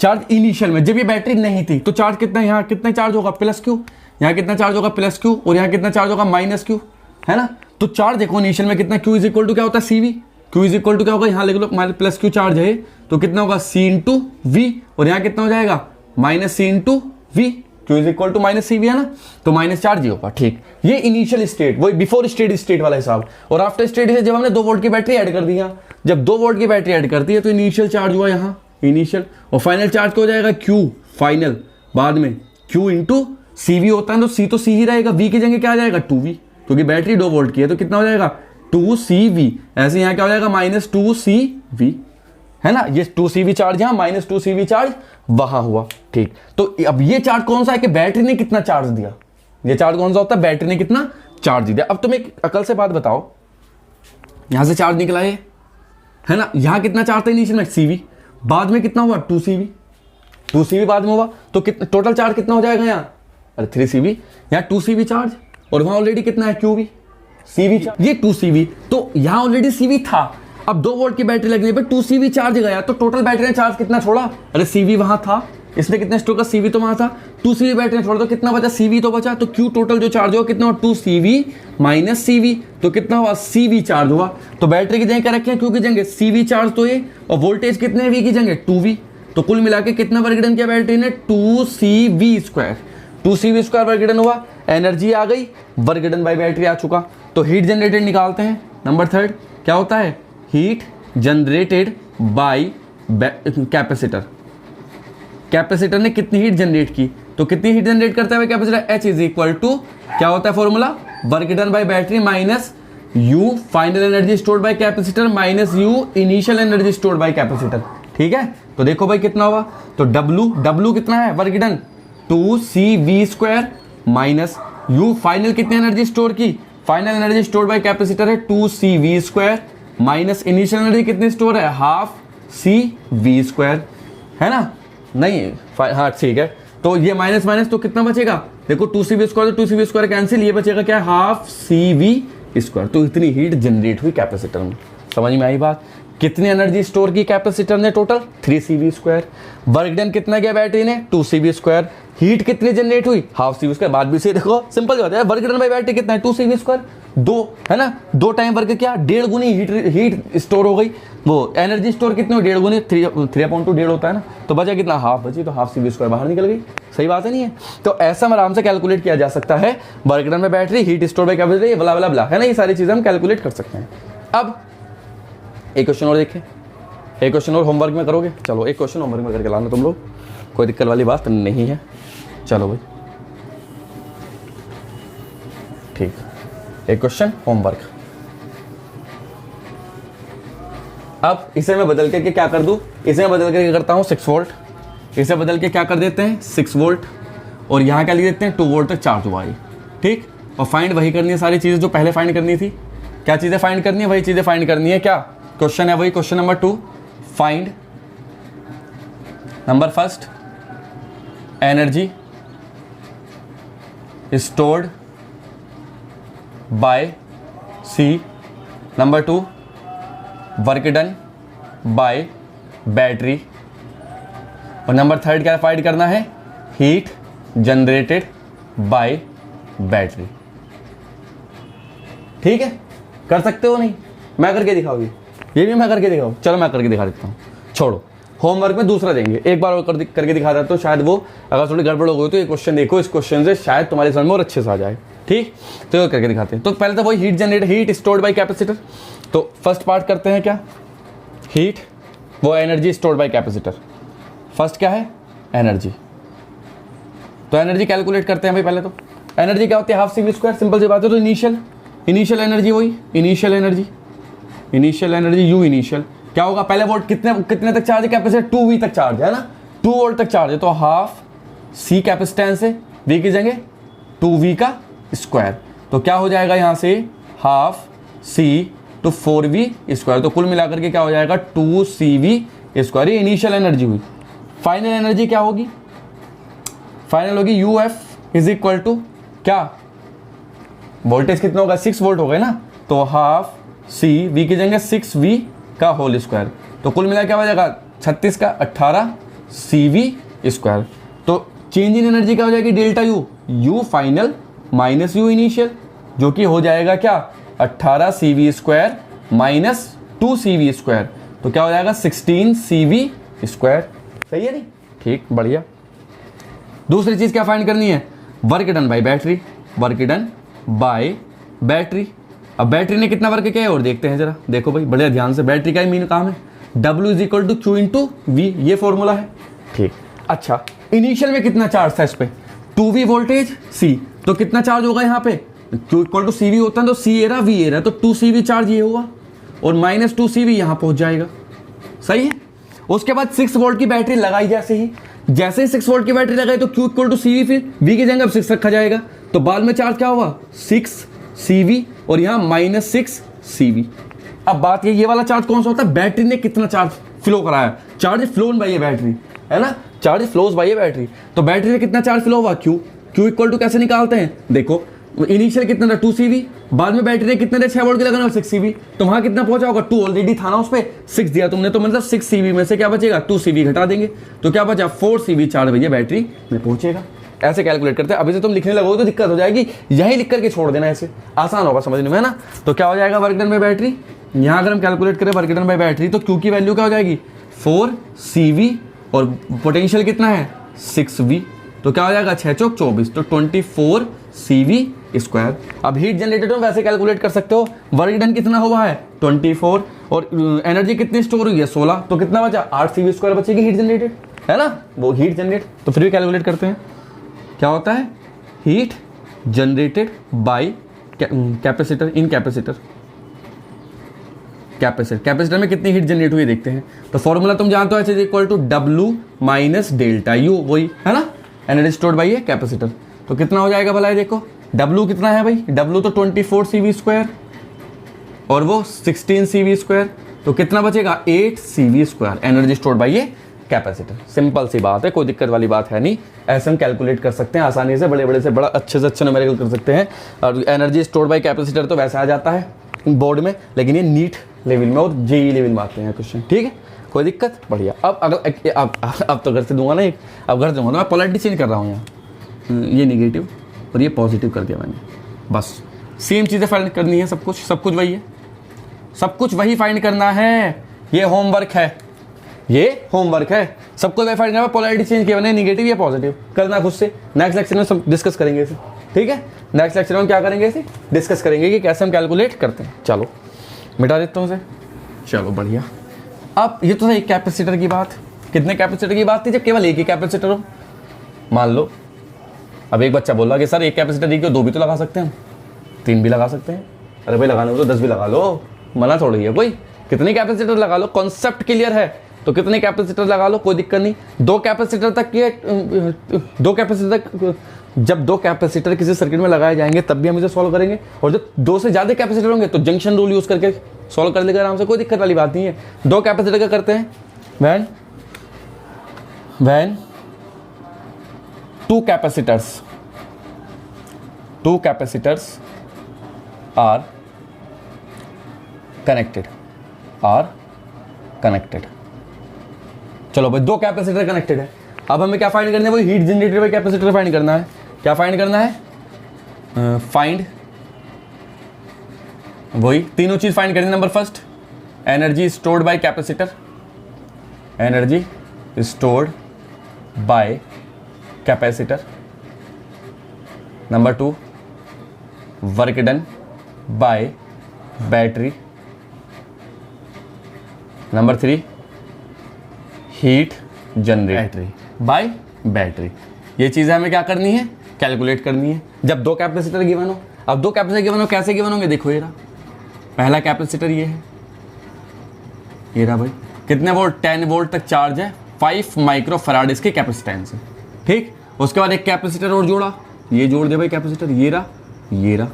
Speaker 1: चार्ज इनिशियल में जब ये बैटरी नहीं थी तो चार्ज कितना, यहाँ कितना चार्ज होगा प्लस Q, यहाँ कितना चार्ज होगा प्लस Q, और यहाँ कितना चार्ज होगा माइनस Q, है ना। तो चार्ज देखो इनिशियल में कितना, Q इज इक्वल टू क्या होता है CV, Q is equal to क्या होगा, यहाँ लिख लो प्लस Q चार्ज है तो कितना होगा C इंटू V, और यहाँ कितना हो जाएगा minus C into V, Q is equal to minus CV है ना, तो माइनस चार्ज ही होगा। ठीक, ये इनिशियल स्टेट, वही बिफोर स्टेट वाला हिसाब। और आफ्टर स्टेट से जब हमने 2 वोल्ट की बैटरी ऐड कर दी, जब 2 वोल्ट की बैटरी ऐड करती है तो इनिशियल चार्ज हुआ यहाँ इनिशियल, और फाइनल चार्ज क्या हो जाएगा Q फाइनल, बाद में Q इंटू CV होता है, तो C ही रहेगा, V की जगह क्या आ जाएगा 2V, क्योंकि बैटरी 2 वोल्ट की है तो कितना हो जाएगा 2CV। ऐसे यहाँ क्या हो जाएगा माइनस 2CV, है ना। ये 2CV चार्ज यहाँ, माइनस 2CV चार्ज वहां हुआ। ठीक, तो अब ये चार्ज कौन सा है कि बैटरी ने कितना चार्ज दिया, ये चार्ज कौन सा होता है, बैटरी ने कितना चार्ज दिया। अब तुम एक अकल से बात बताओ, यहां से चार्ज निकला है ना, यहां कितना चार्ज था इनिशियल में CV, बाद में कितना हुआ 2CV बाद में हुआ, तो कितना टोटल चार्ज कितना हो जाएगा यहाँ, अरे 3CV, यहाँ 2CV चार्ज, और वहां ऑलरेडी कितना है QV CV चार्ज, ये 2CV, तो यहां ऑलरेडी CV था। अब 2 वोल्ट की बैटरी लगने पे 2CV चार्ज गया, तो टोटल बैटरी ने चार्ज कितना छोड़ा, अरे CV वहां था इसने कितने स्टोर का, CV तो वहां था, 2CV बैटरी छोड़ दो, कितना बचा, CV तो बचा, तो Q टोटल जो चार्ज हुआ कितना हुआ, 2CV माइनस CV, तो कितना हुआ, CV चार्ज हुआ। तो बैटरी की जगह क्या रखे हैं, Q की जगह CV चार्ज, तो ये, और वोल्टेज कितने V की जगह 2V, तो कुल मिला के कितना वर्क डन किया बैटरी ने, 2CV², 2CV² वर्क डन हुआ, एनर्जी आ गई, वर्क डन बाय बैटरी आ चुका। तो हीट जनरेटेड निकालते हैं, नंबर 3 क्या होता है, heat generated by capacitor. Capacitor ने कितनी हीट जनरेट की, तो कितनी हीट जनरेट करता है capacitor, H is equal to क्या होता है formula, work done by battery minus U final energy stored by capacitor minus U initial energy stored by capacitor. ठीक है, तो देखो भाई कितना हुआ, तो W कितना है work done, 2CV² minus U final कितनी एनर्जी स्टोर की, final energy stored by capacitor है 2CV² माइनस इनिशियल एनर्जी कितनी स्टोर है, हाफ CV², है ना, नहीं हाँ ठीक है, तो ये माइनस माइनस तो कितना बचेगा, देखो 2CV² तो 2CV² कैंसिल, ये बचेगा क्या, हाफ CV²। तो इतनी हीट जनरेट हुई कैपेसिटर में। समझ में आई बात, कितनी एनर्जी स्टोर की कैपेसिटर ने, टोटल 3CV²। वर्क डन कितना किया बैटरी ने, 2CV²। हीट कितनी जनरेट हुई, हाफ CV²। बात भी सही, देखो सिंपल बात है, वर्क डन बाय बैटरी कितना है, 2CV², 2 है ना, 2 टाइम वर्क क्या, 1.5 गुनी हीट स्टोर हो गई, वो एनर्जी स्टोर कितनी हो, 1.5 गुनी, 3/2 होता है ना, तो बचा कितना, हाफ बची, तो हाफ CV² बाहर निकल गई। सही बात है नहीं है, तो ऐसा आराम से कैलकुलेट किया जा सकता है, वर्क डन में battery, heat store by capacity, blah blah blah, है ना, ये सारी चीजें हम कैलकुलेट कर सकते हैं। अब एक क्वेश्चन और देखें, एक क्वेश्चन और होमवर्क में करोगे, चलो एक क्वेश्चन होमवर्क में करके लाना तुम लोग, कोई दिक्कत वाली बात नहीं है। चलो भाई ठीक, एक क्वेश्चन होमवर्क। अब इसे मैं बदल करके क्या कर दूं, इसे मैं बदल करके करता हूं 6 वोल्ट, इसे बदल के क्या कर देते हैं 6 वोल्ट, और यहां क्या लिख देते हैं 2 वोल्ट तक चार्ज हुआ है। ठीक, और फाइंड वही करनी है सारी चीजें जो पहले फाइंड करनी थी। क्या चीजें फाइंड करनी है, वही चीजें फाइंड करनी है। क्या क्वेश्चन है, वही question number 2, find number 1 energy stored bye C, number 2 work done by battery, और नंबर 3 क्या फाइंड करना है, हीट जनरेटेड बाय बैटरी। ठीक है, कर सकते हो नहीं, मैं करके दिखाऊंगी, ये भी मैं करके दिखाऊँ, चलो मैं करके दिखा देता हूँ, छोड़ो होमवर्क में दूसरा देंगे, एक बार और करके दिखा देता हूँ, शायद वो अगर थोड़ी गड़बड़ हो गई तो ये क्वेश्चन देखो, इस क्वेश्चन से शायद तुम्हारी समझ में और अच्छे से आ जाए। ठीक, तो ये करके दिखाते हैं। तो पहले तो वही heat generate, heat stored by capacitor, तो फर्स्ट पार्ट करते हैं, क्या हीट, वो energy stored by capacitor. First क्या है, एनर्जी, तो एनर्जी कैलकुलेट करते हैं भाई। पहले तो एनर्जी क्या होती है, हाफ CV², सिंपल सी बात है। तो इनिशियल एनर्जी, वही इनिशियल एनर्जी U इनिशियल क्या होगा, पहले वोल्ट कितने तक चार्ज है कैपेसिटर, 2V तक चार्ज है ना, 2 वोल्ट तक चार्ज है, तो हाफ C कैपेसिटेंस है, V की जगह 2V का स्क्वायर, तो क्या हो जाएगा यहाँ से हाफ C तो 4V², तो कुल मिलाकर के क्या हो जाएगा 2CV²। ये इनिशियल एनर्जी हुई। फाइनल एनर्जी क्या होगी, फाइनल होगी UF इज इक्वल टू क्या, वोल्टेज कितना होगा 6 वोल्ट हो गए ना, तो हाफ C, V की जगह 6V का होल स्क्वायर, तो कुल मिला क्या हो जाएगा 36 का 18 CV²। तो चेंज इन एनर्जी क्या हो जाएगी, delta U final minus U initial, जो कि हो जाएगा क्या 18 CV² माइनस 2 CV², तो क्या हो जाएगा 16 CV²। सही है नहीं, ठीक, बढ़िया। दूसरी चीज क्या फाइंड करनी है, work done by battery, work done by battery. अब बैटरी ने कितना वर्क किया है और देखते हैं जरा, देखो भाई बढ़िया ध्यान से, बैटरी का ही मेन काम है, W is equal to Q into V, ये फॉर्मूला है। ठीक, अच्छा इनिशियल में कितना चार्ज था इस पे, 2V वोल्टेज C, तो कितना चार्ज होगा यहाँ पे, Q इक्वल टू CV होता है, तो C ए रहा V ए रहा, तो 2CV चार्ज ये हुआ, और माइनस 2CV यहाँ पहुंच जाएगा। सही है। उसके बाद 6 वोल्ट की बैटरी लगाई, जैसे ही 6 वोल्ट की बैटरी लगाई तो Q इक्वल टू CV, फिर V की जगह अब 6 रखा जाएगा, तो बाद में चार्ज क्या हुआ 6 CV, और यहाँ माइनस 6 CV। अब बात ये वाला चार्ज कौन सा होता है, बैटरी ने कितना चार्ज फ्लो कराया, चार्ज फ्लोन बाय ये बैटरी, है ना, चार्ज फ्लोज बाय ये बैटरी, तो बैटरी ने कितना चार्ज फ्लो हुआ Q इक्वल टू कैसे निकालते हैं, देखो इनिशियल कितना था 2 CV, बाद में बैटरी कितने थे 6 वोल्ट के लगाना 6 CV, तो वहां कितना पहुंचा होगा 2 ऑलरेडी था ना, उस पे 6 दिया तुमने, तो मतलब 6 CV में से क्या बचेगा 2 CV घटा देंगे, तो क्या बचा 4 CV चार्ज भैया बैटरी में पहुंचेगा। ऐसे कैलकुलेट करते हैं। अभी से तुम लिखने लगोगे तो दिक्कत हो जाएगी, यही लिख करके छोड़ देना, ऐसे आसान होगा समझने में, है ना। तो क्या हो जाएगा वर्क डन बाय बैटरी, यहाँ अगर हम कैलकुलेट करें वर्क डन बाय बैटरी तो Q की वैल्यू क्या हो जाएगी 4 CV और पोटेंशियल कितना है 6 V, तो क्या हो जाएगा 6 चौक 24, तो 24 CV स्क्वायर। अब हीट जनरेटेड में वैसे कैलकुलेट कर सकते हो, वर्क डन कितना हुआ है 24 और एनर्जी कितनी स्टोर हुई है 16, तो कितना बचा 8 CV स्क्वायर बचेगी हीट जनरेटेड, है ना, वो हीट जनरेट। तो फिर भी कैलकुलेट करते हैं, क्या होता है heat generated by capacitor in capacitor, capacitor में कितनी हीट जनरेट हुई देखते हैं। तो फॉर्मूला तुम जानते हो, H equal to W minus delta U, वही है ना, एनर्जी स्टोर्ड बाय ये कैपेसिटर। तो कितना हो जाएगा भला, देखो W कितना है भाई, W तो 24 CV स्क्वायर और वो 16 CV स्क्वायर, तो कितना बचेगा 8 CV square energy stored by ये कैपेसिटर। सिंपल सी बात है, कोई दिक्कत वाली बात है नहीं, ऐसे हम कैलकुलेट कर सकते हैं आसानी से, बड़े बड़े से बड़ा अच्छे से अच्छे न्यूमेरिकल कर सकते हैं। और एनर्जी स्टोर्ड बाय कैपेसिटर तो वैसे आ जाता है बोर्ड में, लेकिन ये नीट लेवल में और JEE लेवल में आते हैं क्वेश्चन, ठीक है, कोई दिक्कत, बढ़िया। अब अगर अब तो घर से दूंगा ना एक, अब घर से दूंगा तो मैं पोलैरिटी चेंज कर रहा हूँ यहाँ, ये निगेटिव और ये पॉजिटिव कर दिया मैंने, बस सेम चीज़ें फाइंड करनी है, सब कुछ वही है, सब कुछ वही फाइंड करना है, ये होमवर्क है, ये होमवर्क है, सबको वही फाइंड करना है। पोलैरिटी चेंज किया मैंने, निगेटिव या पॉजिटिव करना खुद से, नेक्स्ट लेक्चर में सब डिस्कस करेंगे इसे, ठीक है, नेक्स्ट लेक्चर में क्या करेंगे इसे डिस्कस करेंगे कि कैसे हम कैलकुलेट करते हैं। चलो मिटा देता हूँ इसे, चलो बढ़िया। अब ये तो था एक कैपेसिटर की बात, कितने कैपेसिटर की बात थी जब केवल एक ही कैपेसिटर हो, मान लो। अब एक बच्चा बोल रहा कि सर एक कैपेसिटर ही क्यों, 2 भी तो लगा सकते हैं हम, 3 भी लगा सकते हैं। अरे भाई लगाने को तो 10 भी लगा लो, मना थोड़ी है कोई, कितने कैपेसिटर लगा लो, कॉन्सेप्ट क्लियर है तो कितने कैपेसिटर लगा लो, कोई दिक्कत नहीं। 2 कैपेसिटर तक ये 2 कैपेसिटर तक, जब 2 कैपेसिटर किसी सर्किट में लगाए जाएंगे तब भी हम इसे सॉल्व करेंगे, और जब 2 से ज़्यादा कैपेसिटर होंगे तो जंक्शन रूल यूज़ करके सॉल्व कर लेगा आराम से, कोई दिक्कत वाली बात नहीं है। 2 कैपेसिटर का करते हैं, वैन 2 कैपेसिटर्स आर कनेक्टेड। चलो भाई 2 कैपेसिटर कनेक्टेड है, अब हमें क्या फाइंड करना है, वो heat generated by capacitor find करना है। क्या फाइंड करना है, फाइंड वही तीनों चीज फाइंड करनी। Number first energy stored by capacitor, energy stored by capacitor. Number 2 work done by battery. Number 3 heat generated bye battery. ये चीज़ें हमें क्या करनी है, कैलकुलेट करनी है जब 2 कैपेसिटर गिवन हो। अब 2 कैपेसिटर गिवन हो, कैसे गिवन होंगे देखो, ये रहा पहला कैपेसिटर, ये है, ये रहा भाई, कितने वोल्ट 10 वोल्ट तक चार्ज है, 5 माइक्रोफैराड इसकी कैपेसिटेंस है, ठीक। उसके बाद एक कैपेसिटर और जोड़ा, ये जोड़ दे भाई कैपेसिटर, ये रहा, ये रहा,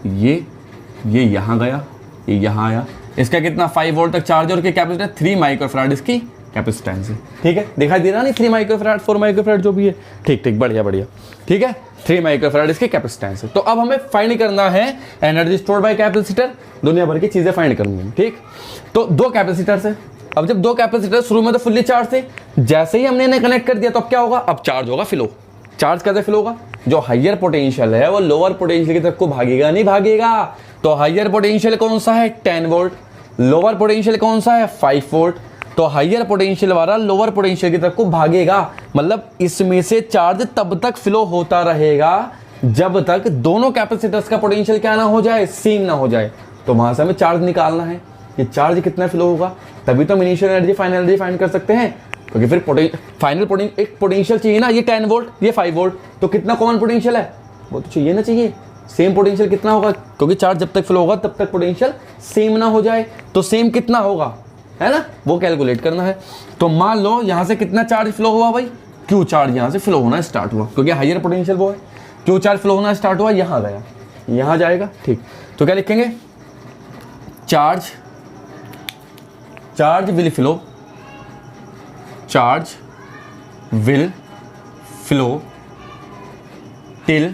Speaker 1: ये यहाँ गया, ये यहाँ आया, इसका कितना 5 वोल्ट तक चार्ज है और कैपेसिटर 3 माइक्रोफैराड इसकी कैपेसिटेंस है, ठीक है, दिखाई दे रहा नहीं 3 माइक्रोफैराड 4 माइक्रोफैराड जो भी है, ठीक ठीक, बढ़िया बढ़िया, ठीक है, 3 माइक्रोफैराड इसकी कैपेसिटेंस है। तो अब हमें फाइंड करना है एनर्जी स्टोर्ड बाय कैपेसिटर, दुनिया भर की चीजें फाइंड करनी है, ठीक। तो 2 कैपेसिटर है, अब जब 2 कैपेसिटर शुरू में तो फुल्ली चार्ज थे, जैसे ही हमने इन्हें कनेक्ट कर दिया तो अब क्या होगा, अब चार्ज होगा, फ्लो। चार्ज कैसे फ्लो होगा, जो हाइयर पोटेंशियल है वो लोअर पोटेंशियल की तरफ को भागेगा, नहीं भागेगा। तो हाइयर पोटेंशियल कौन सा है 10 वोल्ट, लोअर पोटेंशियल कौन सा है 5 वोल्ट, तो हाइयर पोटेंशियल वाला लोअर पोटेंशियल की तरफ को भागेगा, मतलब इसमें से चार्ज तब तक फ्लो होता रहेगा जब तक दोनों कैपेसिटर्स का पोटेंशियल क्या ना हो जाए, सेम ना हो जाए। तो वहां से हमें चार्ज निकालना है, ये चार्ज कितना फ्लो होगा, तभी तो हम initial energy final energy find कर सकते हैं, क्योंकि फिर फाइनल एक पोटेंशियल चाहिए ना, ये 10 वोल्ट ये 5 वोल्ट, तो कितना कॉमन पोटेंशियल है वो तो चाहिए ना, चाहिए सेम पोटेंशियल कितना होगा, क्योंकि चार्ज जब तक फ्लो होगा तब तक पोटेंशियल सेम ना हो जाए, तो सेम कितना होगा, है ना, वो कैलकुलेट करना है। तो मान लो यहां से कितना चार्ज फ्लो हुआ भाई, क्यू चार्ज यहां से फ्लो होना स्टार्ट हुआ, क्योंकि हाइयर पोटेंशियल वो है, क्यू चार्ज फ्लो होना स्टार्ट हुआ, यहां गया, यहां जाएगा, ठीक। तो क्या लिखेंगे, charge will flow, charge will flow till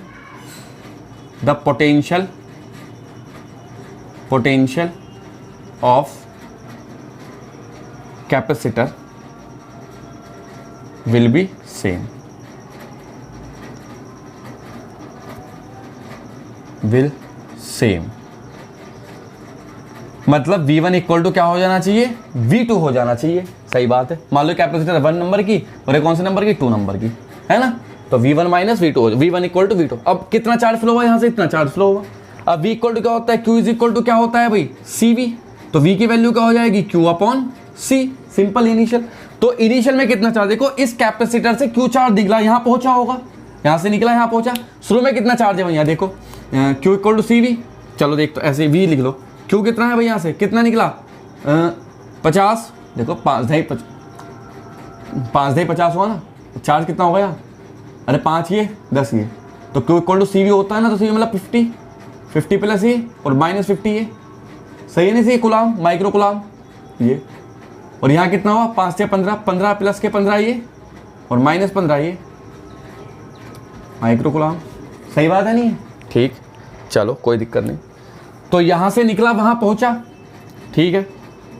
Speaker 1: the potential of capacitor will be same, will same मतलब V1 इक्वल टू क्या हो जाना चाहिए, V2 हो जाना चाहिए। सही बात है। मान लो कैपेसिटर 1 नंबर की और ये कौन से नंबर की, 2 नंबर की, है ना। तो V1 माइनस V2 हो, V1 इक्वल टू V2। अब कितना चार्ज फ्लो हुआ यहाँ से, इतना चार्ज फ्लो हुआ। अब V इक्वल टू क्या होता है, Q इज इक्वल टू क्या होता है भाई, CV। तो V की वैल्यू क्या हो जाएगी, Q upon C, simple initial. तो इनिशियल में कितना चार्ज, देखो इस कैपेसिटर से Q चार्ज निकला, यहाँ पहुंचा होगा, यहाँ से निकला यहाँ पहुंचा। शुरू में कितना चार्ज है भैया, देखो Q इक्वल टू CV। चलो देख, तो ऐसे V लिख लो, Q कितना है भाई, यहाँ से कितना निकला 50। देखो 5 दही 50 हुआ ना, चार्ज कितना हो गया, अरे 5 ये 10 ये। तो Q इक्वल टू CV होता है ना, तो CV मतलब 50 प्लस ये और माइनस 50 ये, सही है ना। ये कुलाम, माइक्रो कुलाम ये। और यहाँ कितना हुआ, 5 से 15 प्लस के 15 ये और माइनस 15 ये, माइक्रो कुलाम। सही बात है नहीं, ठीक, चलो कोई दिक्कत नहीं। तो यहाँ से निकला वहाँ पहुँचा, ठीक है।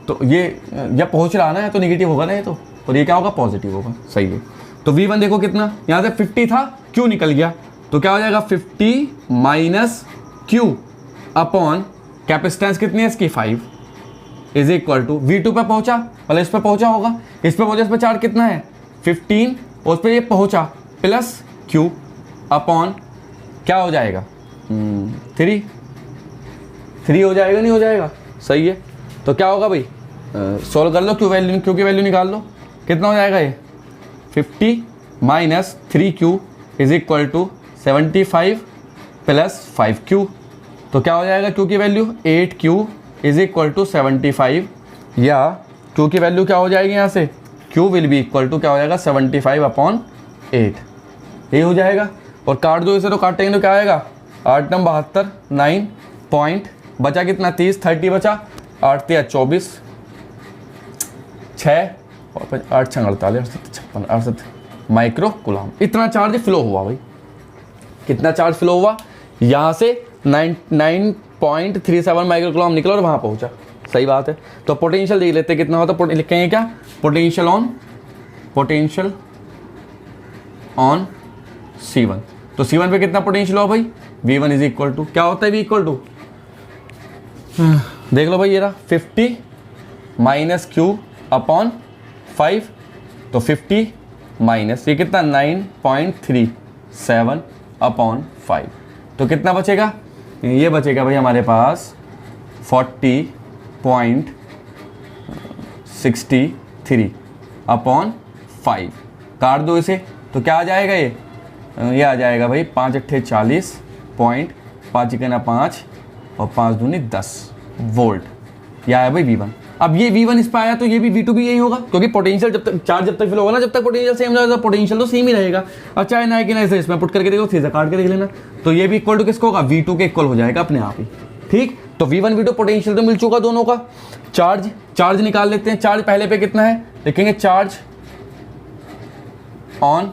Speaker 1: तो ये जब पहुँच रहा ना, तो निगेटिव होगा ना ये तो, और ये क्या होगा, पॉजिटिव होगा, सही है। तो V1 देखो कितना, यहाँ से 50 था, Q निकल गया, तो क्या हो जाएगा 50 माइनस Q अपॉन कैपेसिटेंस कितनी है इसकी 5 इज इक्वल टू V2 पे पहुंचा, मतलब इस पे पहुंचा होगा, इस पे पहुंचा, इस पे चार्ज कितना है 15, और उस पे ये पहुंचा प्लस Q अपॉन क्या हो जाएगा 3 हो जाएगा, नहीं हो जाएगा, सही है। तो क्या होगा भाई, सॉल्व कर लो, Q की वैल्यू निकाल लो, कितना हो जाएगा ये 50 minus 3Q is equal to 75 plus 5Q। तो क्या हो जाएगा Q की value 8Q is equal to 75, या Q की वैल्यू क्या हो जाएगी यहाँ से, Q will be equal to क्या हो जाएगा 75 अपॉन 8, ये हो जाएगा। और काट दो इसे, तो काटेंगे तो क्या आएगा 8 नम 72, 9 पॉइंट बचा कितना 30 बचा, 8 3 24, 6 और 8 6 48 56 68 माइक्रो कुलाम। इतना चार्ज फ्लो हुआ भाई, कितना चार्ज फ्लो हुआ, यहाँ से 9.37 माइक्रो कुलाम निकला और वहाँ पहुँचा, सही बात है। तो पोटेंशियल देख लेते कितना होता, लिखेंगे क्या, पोटेंशियल ऑन C1। तो C1 पे कितना पोटेंशियल हुआ भाई, V1 इज इक्वल टू क्या होता है, V इक्वल टू देख लो भाई, ये रहा 50 माइनस Q अपॉन 5, तो 50 माइनस ये कितना 9.37 अपॉन 5, तो कितना बचेगा, ये बचेगा भाई हमारे पास 40.63 अपॉन 5। काट दो इसे, तो क्या आ जाएगा ये आ जाएगा भाई 5 अट्ठे 40 पॉइंट 5 इकना 5 और 5 दूनी 10 वोल्ट, यह है भाई V1। अब ये V1 इस पर आया, तो ये भी V2 भी यही होगा, क्योंकि पोटेंशियल जब तक चार्ज जब तक फ्लो होगा ना, जब तक पोटेंशियल सेम रहेगा, पोटेंशियल तो सेम ही रहेगा। अब चाहे ना कि ना इसे इसमें पुट करके देखो, सीधा काट के देख लेना, तो ये भी इक्वल टू किसको होगा, V2 के इक्वल हो जाएगा अपने आप ही, ठीक। तो V1 V2 पोटेंशियल तो मिल चुका दोनों का। चार्ज निकाल लेते हैं। चार्ज पहले पे कितना है, लिखेंगे चार्ज ऑन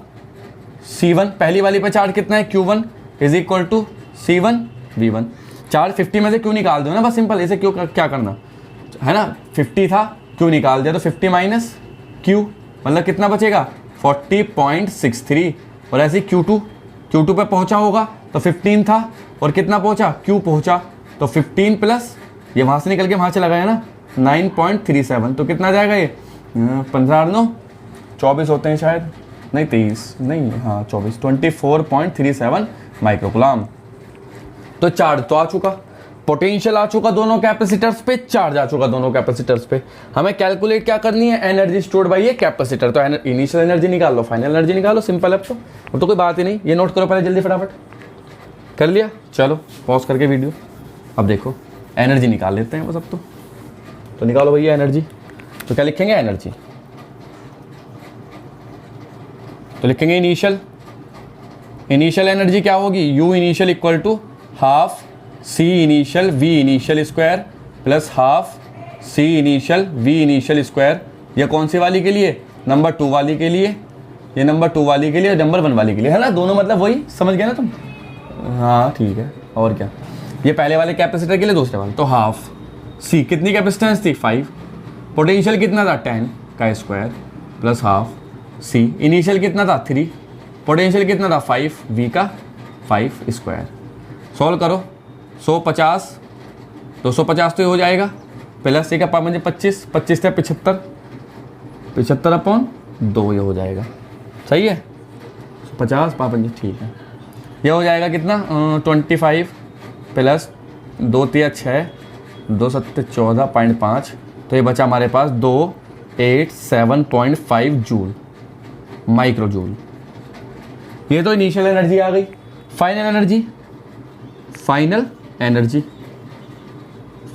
Speaker 1: C1, पहली वाली पे चार्ज कितना है Q1 is equal to C1 V1। Charge 50 में से Q निकाल दो ना, बस सिंपल, ऐसे क्यों क्या करना है ना, 50 था Q निकाल दिया, तो 50 माइनस Q मतलब कितना बचेगा 40.63, और ऐसे Q2 पे पहुंचा होगा, तो 15 था और कितना पहुंचा Q पहुंचा, तो 15 प्लस ये वहाँ से निकल के वहाँ चला गया ना 9.37, तो कितना जाएगा ये 15 9 24 होते हैं शायद, नहीं 23 नहीं, हाँ 24 माइक्रोकुलाम। तो चार्ज तो आ चुका, पोटेंशियल आ चुका दोनों कैपेसिटर्स पे, चार्ज आ चुका दोनों कैपेसिटर्स पे। हमें कैलकुलेट क्या करनी है, एनर्जी स्टोर्ड बाय ये कैपेसिटर। तो इनिशियल एनर्जी निकाल लो, फाइनल एनर्जी निकालो, सिंपल है। अब तो कोई बात ही नहीं, ये नोट करो पहले जल्दी फटाफट। कर लिया, चलो पॉज करके वीडियो। अब देखो एनर्जी निकाल लेते हैं बस अब तो निकालो भैया एनर्जी। तो क्या लिखेंगे एनर्जी, तो लिखेंगे इनिशियल एनर्जी क्या होगी, U initial equal to half C initial V initial square plus half C initial V initial square. ये कौन सी वाली के लिए, नंबर 2 वाली के लिए, ये नंबर 2 वाली के लिए और नंबर 1 वाली के लिए, है ना, दोनों मतलब वही, समझ गए ना तुम, हाँ ठीक है। और क्या, ये पहले वाले कैपेसिटर के लिए, दूसरे वाले तो हाफ सी, कितनी कैपेसिटेंस थी 5, पोटेंशियल कितना था 10 का square plus half C, initial कितना था 3, पोटेंशियल कितना था 5 वी का 5 स्क्वायर। सॉल्व करो, 150 250 तो ये हो जाएगा, प्लस ये का पावर मुझे 25 25 से 75 75/2 ये हो जाएगा, सही है 50 पापन जी, ठीक है। ये हो जाएगा कितना 25 प्लस 2 3 6 2 7 14.5, तो ये बचा हमारे पास 287.5 जूल माइक्रो जूल। ये तो इनिशियल एनर्जी आ गई। Final energy, final energy,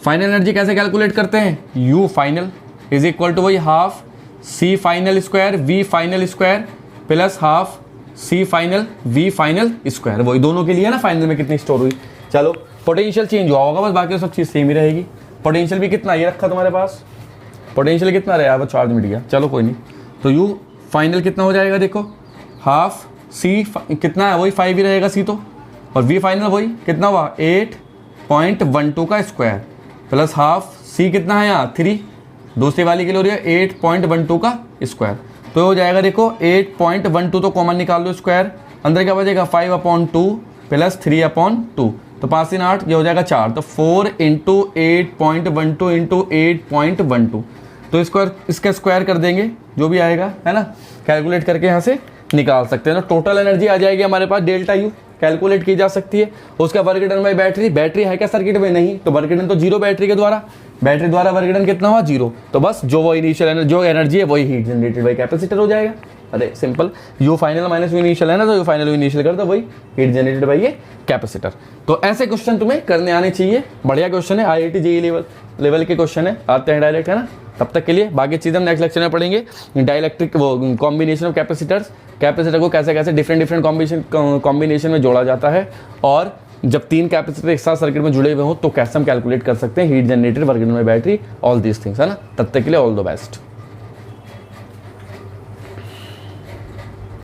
Speaker 1: final energy कैसे कैलकुलेट करते हैं, U final is equal to वही half C final square V final square plus half C final V final square, वही दोनों के लिए ना फाइनल में कितनी स्टोर हुई। चलो पोटेंशियल चेंज हुआ होगा बस, बाकी सब चीज़ सेम ही रहेगी। पोटेंशियल भी कितना ये रखा तुम्हारे पास, पोटेंशियल कितना रहा बस चार्ज मिट गया, चलो कोई नहीं। तो U फाइनल कितना हो जाएगा देखो, हाफ C कितना है वही 5 ही रहेगा C तो, और V फाइनल वही कितना हुआ 8.12 का स्क्वायर प्लस हाफ C कितना है यहाँ 3, दूसरी वाली के लिए हो रही है 8.12 का स्क्वायर, तो हो जाएगा देखो 8.12 तो कॉमन निकाल लो स्क्वायर, अंदर क्या बचेगा 5/2 प्लस 3/2, तो 5 3 8 ये हो जाएगा 4, तो 4 × 8.12 × 8.12, तो इसका स्क्वायर कर देंगे जो भी आएगा है ना, कैलकुलेट करके यहाँ से निकाल सकते हैं। तो टोटल एनर्जी आ जाएगी हमारे पास डेल्टा यू, कैलकुलेट की जा सकती है। उसका work done by battery, battery है क्या सर्किट में, नहीं, तो वर्क डन तो जीरो बैटरी के द्वारा, बैटरी द्वारा वर्क डन कितना हुआ 0, तो बस जो वो इनिशियल जो एनर्जी है वही हीट जनरेटेड बाई कैपेसिटर हो जाएगा। अरे simple, you final minus you initial है ना, तो यू फाइनल यू इनिशियल कर दो, वही हीट जनरेटेड बाई ये कैपेसिटर। तो ऐसे क्वेश्चन तुम्हें करने आने चाहिए, बढ़िया क्वेश्चन है, IIT JEE लेवल के क्वेश्चन है, आते हैं डायरेक्ट है ना। तब तक के लिए बाकी चीज़ हम नेक्स्ट लेक्चर में पढ़ेंगे, डाइलेक्ट्रिक वो कॉम्बिनेशन ऑफ कैपेसिटर्स, कैपेसिटर को कैसे कैसे डिफरेंट कॉम्बिनेशन में जोड़ा जाता है, और जब 3 कैपेसिटर एक साथ सर्किट में जुड़े हुए हो तो कैसे हम कैलकुलेट कर सकते हैं heat generated work done by battery, all these things है ना। तब तक के लिए ऑल द बेस्ट।